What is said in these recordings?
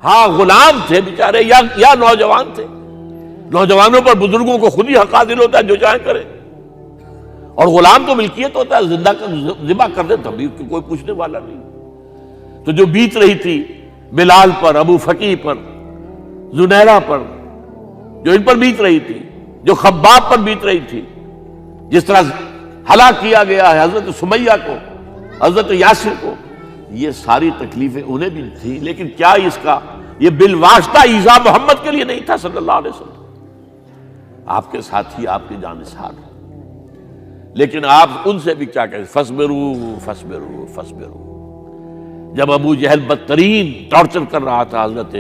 ہاں غلام تھے بیچارے یا نوجوان تھے. نوجوانوں پر بزرگوں کو خود ہی حق حاصل ہوتا ہے، جو چاہے کرے. اور غلام تو ملکیت ہوتا ہے، زندہ ذبح کر دے تبھی کوئی پوچھنے والا نہیں. تو جو بیت رہی تھی بلال پر، ابو فقیہ پر، زنیرہ پر، جو ان پر بیت رہی تھی، جو خباب پر بیت رہی تھی، جس طرح ہلاک کیا گیا ہے حضرت سمیہ کو، حضرت یاسر کو، یہ ساری تکلیفیں انہیں بھی تھی. لیکن کیا اس کا یہ بالواسطہ ایذا محمد کے لیے نہیں تھا صلی اللہ علیہ وسلم؟ آپ کے ساتھی، آپ کے جانثار. لیکن آپ ان سے بھی کیا کہیں، فصبروا فصبروا فصبروا. جب ابو جہل بدترین ٹارچر کر رہا تھا حضرت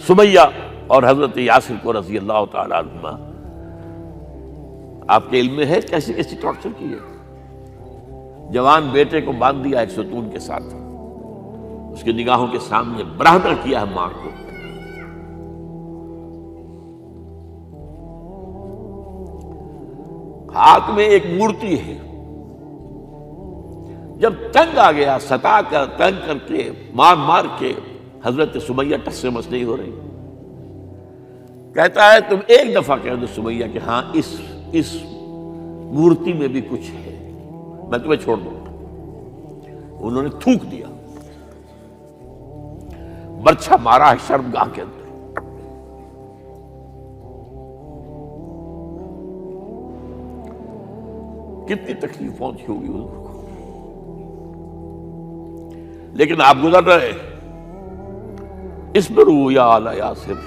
سمیہ اور حضرت یاسر کو رضی اللہ تعالی عنہما، آپ کے علم میں ہے کیسی کیسی ٹارچر کی ہے. جوان بیٹے کو باندھ دیا ایک ستون کے ساتھ، اس کی نگاہوں کے سامنے برہنہ کیا ہے ماں کو. ہاتھ میں ایک مورتی ہے. جب تنگ آ گیا، ستا کر تنگ کر کے مار مار کے حضرت سمیہ ٹس سے مس نہیں ہو رہی. کہتا ہے تم ایک دفعہ کہہ دو سمیہ کہ ہاں اس مورتی میں بھی کچھ ہے، میں تمہیں چھوڑ دوں گا. انہوں نے تھوک دیا، برچھا مارا ہے شرمگاہ کے اندر. کتنی تکلیف پہنچی ہوگی حضور کو. لیکن آپ گزر رہے، اصبروا یا آل یاسر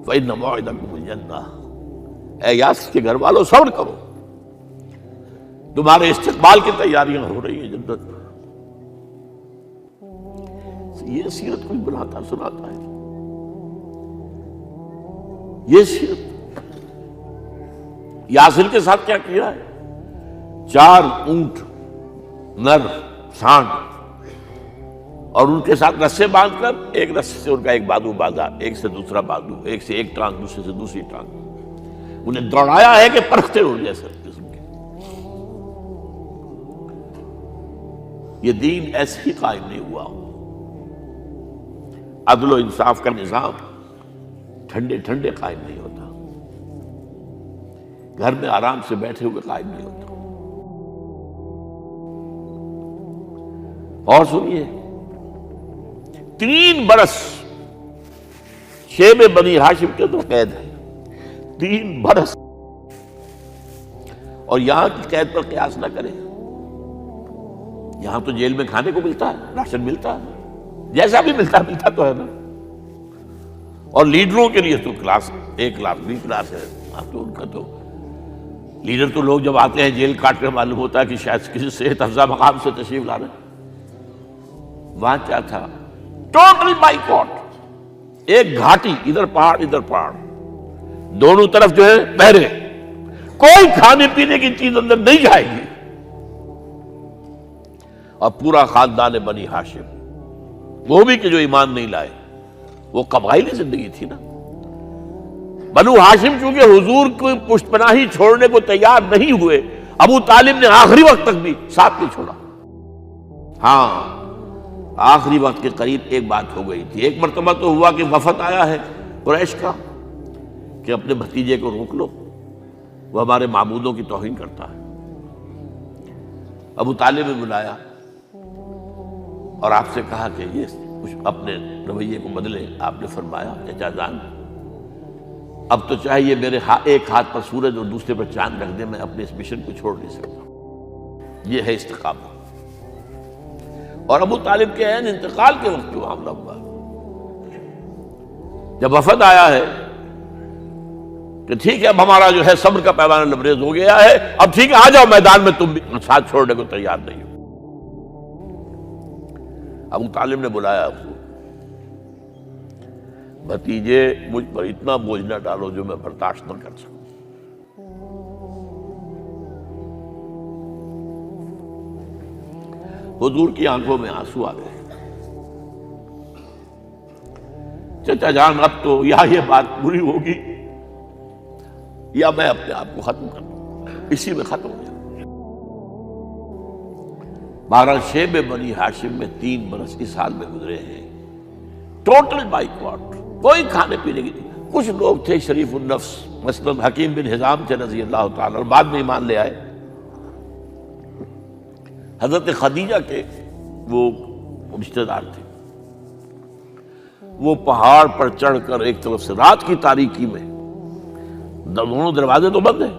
فإن موعدکم الجنہ. اے یاسر کے گھر والوں صبر کرو، تمہارے استقبال کی تیاریاں ہو رہی ہیں جنت. یہ سیرت کوئی بناتا سناتا ہے، یہ سیرت. یاسر کے ساتھ کیا کیا ہے؟ 4 اونٹ نر سانڈ، اور ان کے ساتھ رسے باندھ کر ایک رسے سے ان کا ایک بازو باندھا، ایک سے دوسرا بازو، ایک سے ایک ٹانگ، دوسرے سے دوسری ٹانگ. انہیں دوڑایا ہے کہ پرکھتے اڑ جیسے قسم کے. یہ دین ایسے ہی قائم نہیں ہوا. عدل و انصاف کا نظام ٹھنڈے ٹھنڈے قائم نہیں ہوتا، گھر میں آرام سے بیٹھے ہوئے قائم نہیں ہوتا. اور سنیے، 3 برس شیب بنی ہاشم کے اندر قید ہے. 3 برس. اور یہاں کی قید پر قیاس نہ کریں. یہاں تو جیل میں کھانے کو ملتا ہے، راشن ملتا ہے، جیسا بھی ملتا تو ہے نا. اور لیڈروں کے لیے تو class A class B class ہے. اب تو ان کا تو لیڈر تو لوگ جب آتے ہیں جیل کاٹ کر معلوم ہوتا ہے کہ شاید کسی صحت افزا مقام سے تشریف لا رہے ہیں. وہاں کیا تھا؟ Total boycott. ایک گھاٹی، ادھر پہاڑ ادھر پہاڑ، دونوں طرف جو ہے پہرے. کوئی کھانے پینے کی چیز اندر نہیں جائے گی. اور پورا خاندان بنی ہاشم، وہ بھی کہ جو ایمان نہیں لائے، وہ قبائلی زندگی تھی نا. بنو ہاشم چونکہ حضور کو پشت پناہی چھوڑنے کو تیار نہیں ہوئے، ابو طالب نے آخری وقت تک بھی ساتھ نہیں چھوڑا. ہاں آخری وقت کے قریب ایک بات ہو گئی تھی. ایک مرتبہ تو ہوا کہ وفد آیا ہے قریش کا کہ اپنے بھتیجے کو روک لو، وہ ہمارے معبودوں کی توہین کرتا ہے. ابو طالب نے بلایا اور آپ سے کہا کہ یہ کچھ اپنے رویے کو بدلے. آپ نے فرمایا چچا جان، اب تو چاہے یہ میرے ایک ہاتھ پر سورج اور دوسرے پر چاند رکھ دے، میں اپنے اس مشن کو چھوڑ نہیں سکتا. یہ ہے استقامت. اور ابو طالب کے عین انتقال کے وقت جو معاملہ ہوا، جب وفد آیا ہے کہ ٹھیک ہے اب ہمارا جو ہے صبر کا پیمانہ لبریز ہو گیا ہے، اب ٹھیک ہے آ جاؤ میدان میں، تم بھی ساتھ چھوڑنے کو تیار نہیں ہو. ابو طالب نے بلایا آپ کو، بھتیجے مجھ پر اتنا بوجھ نہ ڈالو جو میں برداشت نہ کر سکوں. حضور کی آنکھوں میں آنسو آ گئے. چچا جان اب تو یا یہ بات بری ہوگی یا میں اپنے آپ کو ختم کر دوں، اسی میں ختم ہو جائے. بہرحال شیب بنی ہاشم میں 3 برس اس حال میں گزرے ہیں ٹوٹل بائیکاٹ، کوئی کھانے پینے کی نہیں۔ کچھ لوگ تھے شریف النفس، مثلا حکیم بن حزام تھے رضی اللہ تعالیٰ، اور بعد میں ایمان لے آئے۔ حضرت خدیجہ کے وہ رشتہ دار تھے، وہ پہاڑ پر چڑھ کر ایک طرف سے رات کی تاریکی میں، دونوں دروازے تو بند ہیں،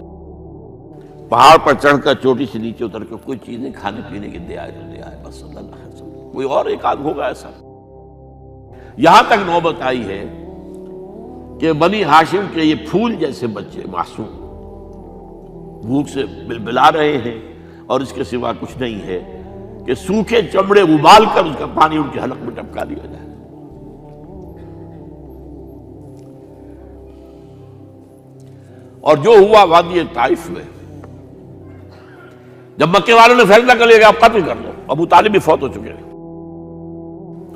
پہاڑ پر چڑھ کر چوٹی سے نیچے اتر کر کوئی چیزیں کھانے پینے کی دے آئے تو دے آئے، بس صلی اللہ علیہ وسلم۔ کوئی اور ایک آدھ ہوگا ایسا۔ یہاں تک نوبت آئی ہے کہ بنی ہاشم کے یہ پھول جیسے بچے معصوم بھوک سے بلبلا رہے ہیں، اور اس کے سوا کچھ نہیں ہے کہ سوکھے چمڑے ابال کر اس کا پانی ان کے حلق میں ٹپکا دیا جائے۔ اور جو ہوا وادی طائف میں، جب مکے والوں نے فیصلہ کر لیا کہ آپ قتل کر لو، ابو طالب بھی فوت ہو چکے ہیں،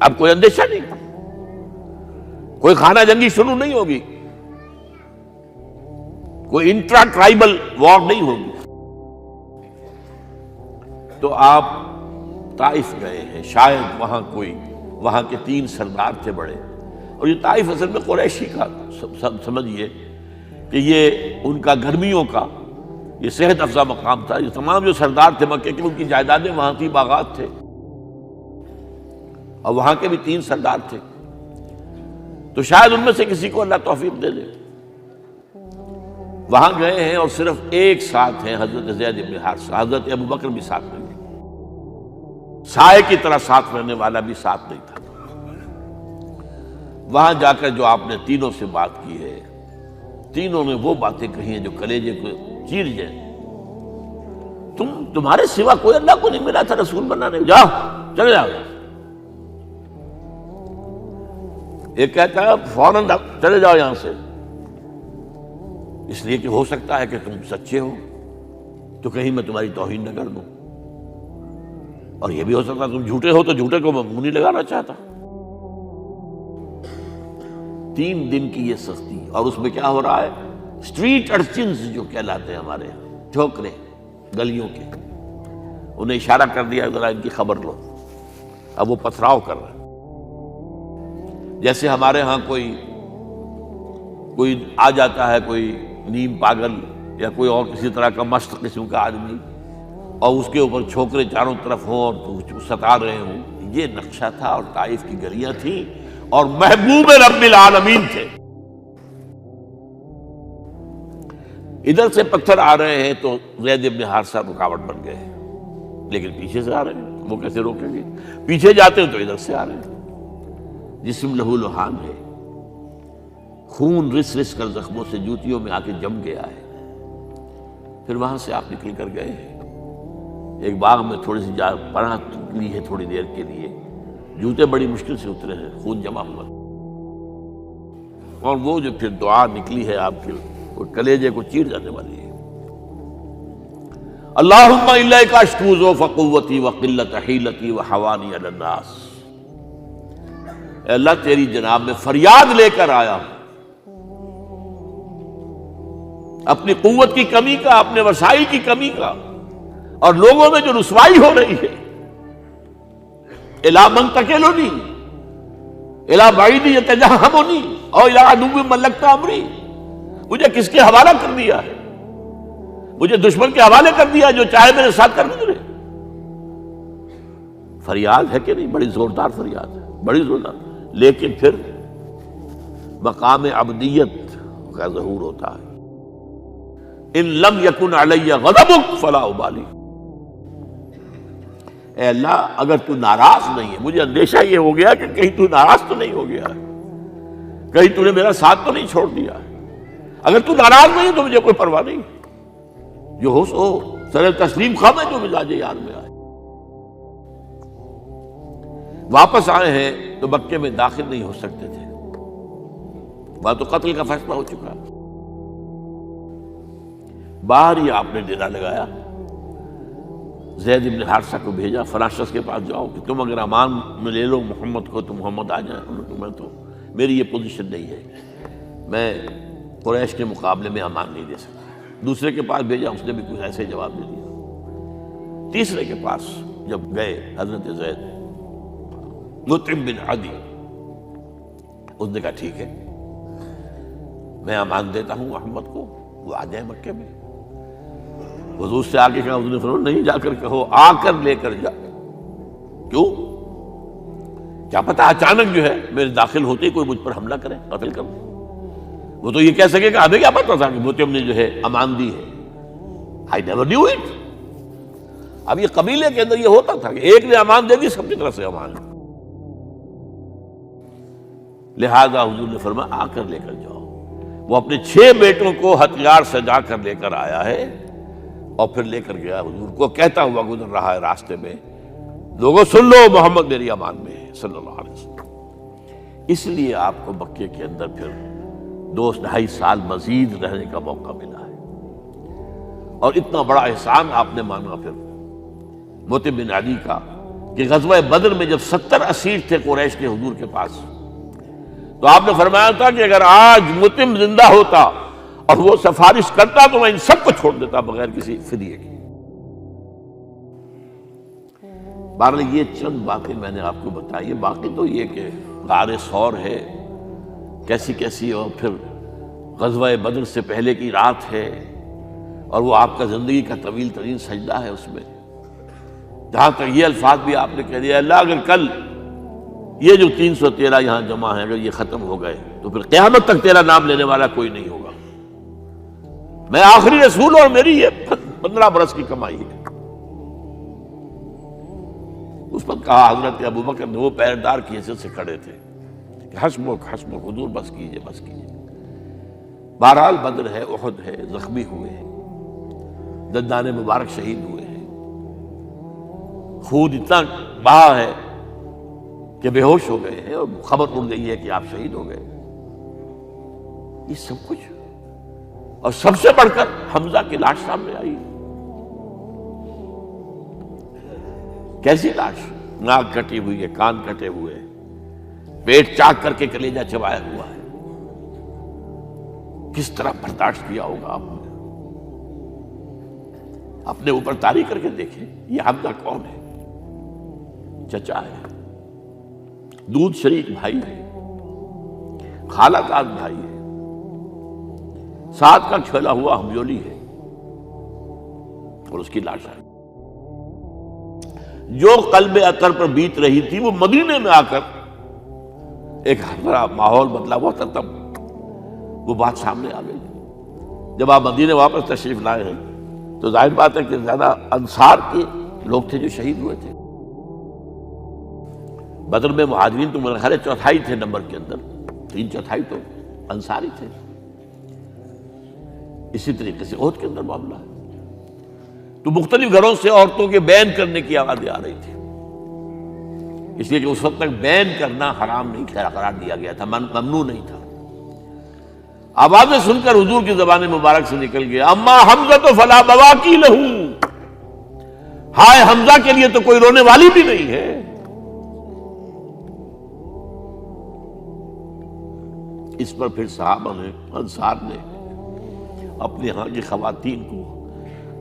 اب کوئی اندیشہ نہیں، کوئی خانہ جنگی شروع نہیں ہوگی، کوئی انٹرا ٹرائبل وار نہیں ہوگی، تو آپ طائف گئے ہیں۔ شاید وہاں کے 3 سردار تھے بڑے، اور یہ طائف اصل میں قریشی کا سمجھیے کہ یہ ان کا گرمیوں کا یہ صحت افزا مقام تھا۔ یہ تمام جو سردار تھے مکے کے، ان کی جائیدادیں وہاں تھی، باغات تھے، اور وہاں کے بھی 3 سردار تھے، تو شاید ان میں سے کسی کو اللہ توفیق دے دے۔ وہاں گئے ہیں اور صرف ایک ساتھ ہیں، حضرت زید بن حارثہ، حضرت ابو بکر بھی ساتھ نہیں، سائے کی طرح ساتھ رہنے والا بھی ساتھ نہیں تھا۔ وہاں جا کر جو آپ نے تینوں سے بات کی ہے، تینوں نے وہ باتیں کہی ہیں جو کلیجے کو چیر جائیں۔ تمہارے سوا کوئی اللہ کو نہیں ملا تھا رسول بنانے، جاؤ چلے جاؤ۔ ایک کہتا ہے فوراً چلے جاؤ یہاں سے، اس لیے کہ ہو سکتا ہے کہ تم سچے ہو تو کہیں میں تمہاری توہین نہ کر دوں، اور یہ بھی ہو سکتا ہے تم جھوٹے ہو تو جھوٹے کو میں منہ نہیں لگانا چاہتا۔ 3 دن کی یہ سختی، اور اس میں کیا ہو رہا ہے، اسٹریٹ ارچنز جو کہلاتے ہیں ہمارے یہاں، ٹھوکرے گلیوں کے، انہیں اشارہ کر دیا ذرا ان کی خبر لو، اب وہ پتھراؤ کر رہے ہیں۔ جیسے ہمارے ہاں کوئی آ جاتا ہے، کوئی نیم پاگل یا کوئی اور کسی طرح کا مست قسم کا آدمی، اور اس کے اوپر چھوکرے چاروں طرف ہوں اور ستا رہے ہوں، یہ نقشہ تھا، اور طائف کی گلیاں تھیں، اور محبوب رب العالمین تھے۔ ادھر سے پتھر آ رہے ہیں تو زید بن حارثہ رکاوٹ بن گئے، لیکن پیچھے سے آ رہے ہیں، وہ کیسے روکیں گے؟ پیچھے جاتے ہیں تو ادھر سے آ رہے ہیں۔ جسم لہو لہان ہے، خون رس رس کر زخموں سے جوتیوں میں آ کے جم گیا ہے۔ پھر وہاں سے آپ نکل کر گئے ہیں، ایک باغ میں تھوڑی سی پناہ لی ہے تھوڑی دیر کے لیے، جوتے بڑی مشکل سے اترے ہیں، خون جمع ہوا، اور وہ جو پھر دعا نکلی ہے آپ کی، وہ کلیجے کو چیر جانے والی ہے۔ اللہم الیک اشکو ضعف قوتی وقلت حیلتی وحوانی علی الناس، اے اللہ تیری جناب میں فریاد لے کر آیا ہوں، اپنی قوت کی کمی کا، اپنے وسائل کی کمی کا، اور لوگوں میں جو رسوائی ہو رہی ہے۔ الی من تکلنی الی بعید یتجہمنی او الی عدو ملکت امری، مجھے کس کے حوالہ کر دیا ہے؟ مجھے دشمن کے حوالے کر دیا جو چاہے میرے ساتھ کر گزرے۔ فریاد ہے کہ نہیں؟ بڑی زوردار فریاد ہے، بڑی زوردار، لیکن پھر مقام عبدیت کا ظہور ہوتا ہے۔ ان لم یکن علی غضبک فلا ابالی، اے اللہ اگر تو ناراض نہیں ہے، مجھے اندیشہ یہ ہو گیا کہ کہیں تو ناراض تو نہیں ہو گیا ہے، کہیں تو نے میرا ساتھ تو نہیں چھوڑ دیا ہے۔ اگر تو ناراض نہیں تو مجھے کوئی پرواہ نہیں، جو ہو سو سر تسلیم خم ہے جو مزاج یار میں آئے۔ واپس آئے ہیں تو مکے میں داخل نہیں ہو سکتے تھے، وہاں تو قتل کا فیصلہ ہو چکا۔ باہر ہی آپ نے ڈیرا لگایا، زید بن حارثہ کو بھیجا، فلاں شخص کے پاس جاؤ کہ تم اگر امان میں لے لو محمد کو تو محمد آ جائیں، میں تو میری یہ پوزیشن نہیں ہے، میں قریش کے مقابلے میں امان نہیں دے سکتا۔ دوسرے کے پاس بھیجا، اس نے بھی کچھ ایسے جواب دے دیا۔ تیسرے کے پاس جب گئے حضرت زید، مطعم بن عدی، اس نے کہا ٹھیک ہے، میں امان دیتا ہوں محمد کو، وہ آ جائے مکے میں۔ حضور سے آگے کہا، حضور نے فرمایا نہیں جا کر کہو، آ کر لے کر جا۔ کیوں؟ کیا پتہ اچانک جو ہے میرے داخل ہوتے ہی کوئی مجھ پر حملہ کرے، قتل کر دے۔ وہ تو یہ کہہ سکے کہ ہمیں کیا پتہ تھا کہ مطعم نے جو ہے امان دی ہے، I never knew it۔ اب یہ قبیلے کے اندر یہ ہوتا تھا کہ ایک نے امان دے دی، سب کی طرف سے امان۔ لہذا حضور نے فرمایا آ کر لے کر جاؤ۔ وہ اپنے 6 بیٹوں کو ہتھیار سجا کر لے کر آیا ہے اور پھر لے کر گیا حضور کو، کہتا ہوا گزر رہا ہے راستے میں، لوگوں سن لو محمد میری امان میں ہے صلی اللہ علیہ وسلم۔ اس لیے آپ کو مکے کے اندر پھر 2-2.5 سال مزید رہنے کا موقع ملا ہے، اور اتنا بڑا احسان آپ نے مانا پھر مطعم بن عدی کا کہ غزوہ بدر میں جب 70 اسیر تھے قریش کے حضور کے پاس، تو آپ نے فرمایا تھا کہ اگر آج مطعم زندہ ہوتا اور وہ سفارش کرتا تو میں ان سب کو چھوڑ دیتا بغیر کسی فدیے کے۔ بہرحال یہ چند باتیں میں نے آپ کو بتائی، باقی تو یہ کہ غار ثور ہے کیسی کیسی، اور پھر غزوہ بدر سے پہلے کی رات ہے، اور وہ آپ کا زندگی کا طویل ترین سجدہ ہے اس میں، جہاں تک یہ الفاظ بھی آپ نے کہہ دیا، اللہ اگر کل یہ جو 313 یہاں جمع ہیں اگر یہ ختم ہو گئے تو پھر قیامت تک تیرا نام لینے والا کوئی نہیں ہوگا، میں آخری رسول اور میری یہ 15 برس کی کمائی ہے۔ اس پر کہا حضرت ابوبکر نے، وہ پہریدار کی حیثیت سے کھڑے تھے، کہ حسبک حسبک حضور بس کیجئے بس کیجئے۔ بہرحال بدر ہے، احد ہے، زخمی ہوئے ہیں، دندان مبارک شہید ہوئے ہیں، خون اتنا بہا ہے کہ بے ہوش ہو گئے ہیں، اور خبر اڑ گئی ہے کہ آپ شہید ہو گئے۔ یہ سب کچھ، اور سب سے بڑھ کر حمزہ کی لاش سامنے آئی۔ کیسی لاش؟ ناک کٹی ہوئی ہے، کان کٹے ہوئے ہیں، پیٹ چاک کر کے کلیجہ چبایا ہوا ہے۔ کس طرح برداشت کیا ہوگا آپ نے؟ اپنے اوپر تاری کر کے دیکھیں، یہ حمزہ کون ہے؟ چچا ہے، دودھ شریک بھائی ہے، خالہ زاد بھائی ہے، ساتھ کا کھیلا ہوا ہمجولی ہے، اور اس کی لاش ہے۔ جو قلب اطہر پر بیت رہی تھی وہ مدینے میں آ کر ایک بڑا ماحول بدلا ہوا تھا، تب وہ بات سامنے آ گئی۔ جب آپ مدینے واپس تشریف لائے ہیں تو ظاہر بات ہے کہ زیادہ انصار کے لوگ تھے جو شہید ہوئے تھے۔ بدر میں مہاجرین تو میرے خیال ہے 1/4 تھے نمبر کے اندر، 3/4 تو انصاری تھے۔ اسی طریقے سے احد کے اندر معاملہ ہے، تو مختلف گھروں سے عورتوں کے بین کرنے کی آوازیں آ رہی تھی، اس لیے کہ اس وقت تک بین کرنا حرام نہیں قرار دیا گیا تھا، ممنوع نہیں تھا۔ آوازیں سن کر حضور کی زبان مبارک سے نکل گیا، اما حمزہ تو فلا بواکی لہو، ہائے حمزہ کے لیے تو کوئی رونے والی بھی نہیں ہے۔ اس پر پھر صحابہ نے، انصار نے اپنے ہاں کی خواتین کو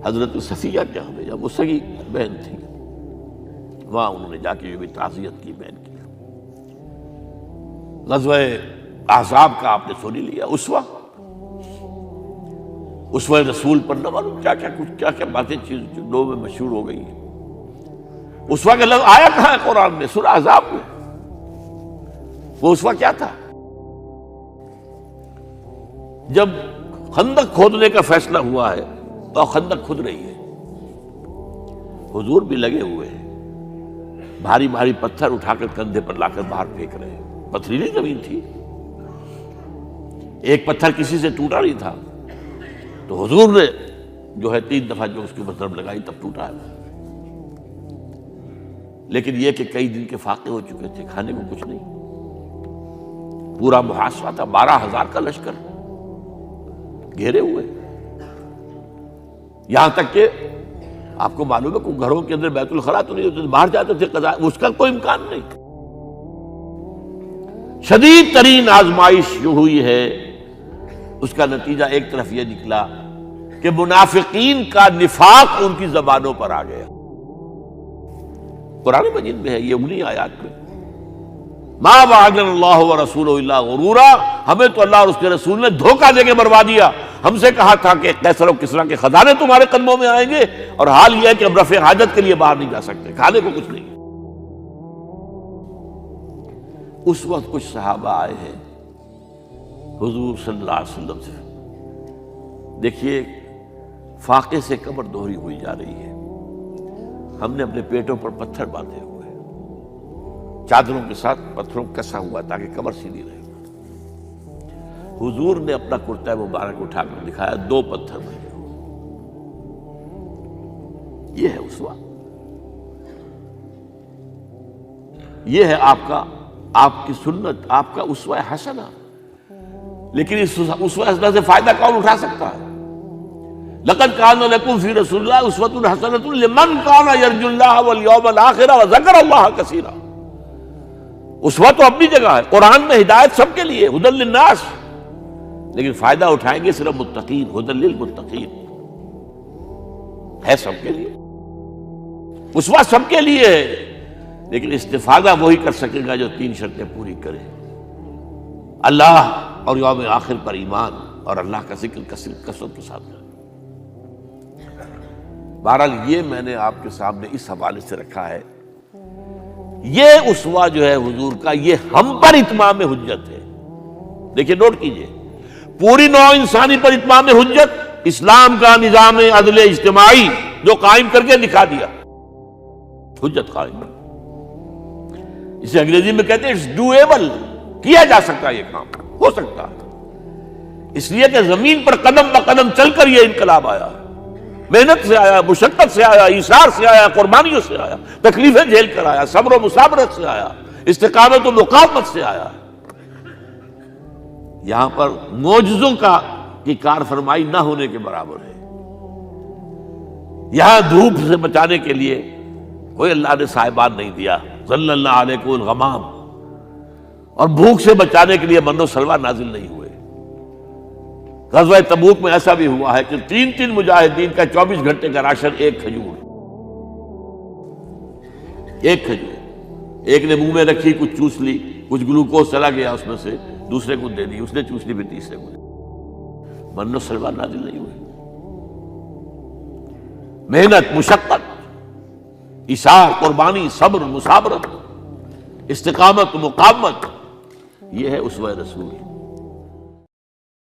حضرت صفیہ کے ہاں بھیجا، وہ سگی بہن تھی، وہاں انہوں نے جا کے یہ بھی تعزیت کی بہن کی۔ غزوہ احزاب کا آپ نے سن لیا، اسوہ رسول پر نہ معلوم کیا کیا باتیں چیز لوگوں میں مشہور ہو گئی ہیں۔ اسوہ کا لفظ آیا کہاں ہے قرآن میں؟ سورہ احزاب میں۔ وہ اسوہ کیا تھا؟ جب خندق کھودنے کا فیصلہ ہوا ہے تو خندق کھود رہی ہے، حضور بھی لگے ہوئے ہیں، بھاری بھاری پتھر اٹھا کر کندھے پر لا کر باہر پھینک رہے ہیں، پتھریلی زمین تھی، ایک پتھر کسی سے ٹوٹا نہیں تھا، تو حضور نے جو ہے 3 دفعہ جو اس کے اوپر ضرب لگائی تب ٹوٹا ہے۔ لیکن یہ کہ کئی دن کے فاقے ہو چکے تھے، کھانے کو کچھ نہیں، پورا محاصرہ تھا، 12,000 کا لشکر گھیرے ہوئے، یہاں تک کہ آپ کو معلوم ہے کہ گھروں کے اندر بیت الخلا تو نہیں ہوتے، باہر جاتے تھے قضاء، اس کا کوئی امکان نہیں۔ شدید ترین آزمائش جو ہوئی ہے اس کا نتیجہ ایک طرف یہ نکلا کہ منافقین کا نفاق ان کی زبانوں پر آ گیا۔ قرآن مجید میں ہے یہ انہی آیات میں، ما وعدنا اللہ ورسولہ الا غرورا، ہمیں تو اللہ اور اس کے رسول نے دھوکہ دے کے مروا دیا۔ ہم سے کہا تھا کہ قیصر و کسریٰ کے خزانے تمہارے قدموں میں آئیں گے، اور حال یہ ہے کہ اب رفع حاجت کے لیے باہر نہیں جا سکتے، کھانے کو کچھ نہیں۔ اس وقت کچھ صحابہ آئے ہیں حضور صلی اللہ علیہ وسلم سے، دیکھیے فاقے سے کمر دوہری ہوئی جا رہی ہے، ہم نے اپنے پیٹوں پر پتھر باندھے ہوئے، چادروں کے ساتھ پتھروں کسا ہوا تاکہ کمر سیدھی رہے۔ حضور نے اپنا کرتا مبارک اٹھا کر دکھایا، 2 پتھر بنے۔ یہ ہے اسوہ، یہ ہے آپ کی سنت، آپ کا اسوہ حسنہ۔ لیکن اس اسوہ حسنہ سے فائدہ کون اٹھا سکتا ہے؟ لقد کان لکم فی رسول اللہ اسوۃ حسنۃ لمن کان یرجو اللہ والیوم الآخر وذکر اللہ کثیرا۔ اسوہ تو اپنی جگہ ہے، قرآن میں ہدایت سب کے لیے، ھدی للناس، لیکن فائدہ اٹھائیں گے صرف متقین، ھدی للمتقین ہے سب کے لیے، اسوہ سب کے لیے ہے، لیکن استفادہ وہی کر سکے گا جو 3 شرطیں پوری کرے: اللہ اور یوم آخر پر ایمان، اور اللہ کا ذکر کثرت کے ساتھ کرے۔ بہرحال یہ میں نے آپ کے سامنے اس حوالے سے رکھا ہے، یہ اسوہ جو ہے حضور کا، یہ ہم پر اتمام حجت ہے۔ دیکھیے نوٹ کیجئے، پوری نوع انسانی پر اتمام حجت، اسلام کا نظام عدل اجتماعی جو قائم کر کے دکھا دیا، حجت قائم۔ اسے انگریزی میں کہتے ہیں اٹس ڈویبل، کیا جا سکتا ہے، یہ کام ہو سکتا ہے، اس لیے کہ زمین پر قدم بقدم چل کر یہ انقلاب آیا، محنت سے آیا، مشقت سے آیا، ایثار سے آیا، قربانیوں سے آیا، تکلیفیں جھیل کر آیا، صبر و مصابرت سے آیا، استقامت و مقاومت سے آیا۔ یہاں پر معجزوں کی کار فرمائی نہ ہونے کے برابر ہے۔ یہاں دھوپ سے بچانے کے لیے کوئی اللہ نے صاحبان نہیں دیا، ظل اللہ علیکم الغمام، اور بھوک سے بچانے کے لیے من و سلوہ نازل نہیں ہوئے۔ غزوہ تبوک میں ایسا بھی ہوا ہے کہ 3 مجاہدین کا 24 گھنٹے کا راشن ایک کھجور، ایک نے منہ میں رکھی، کچھ چوس لی، کچھ گلوکوز چلا گیا اس میں سے، دوسرے کو دے دی، اس نے چوس لی، پھر تیسرے کو دے دی۔ من و سلوہ نازل نہیں ہوئے۔ محنت، مشقت، ایثار، قربانی، صبر، مصابرت، استقامت، مقاومت، یہ ہے اسوہ رسول۔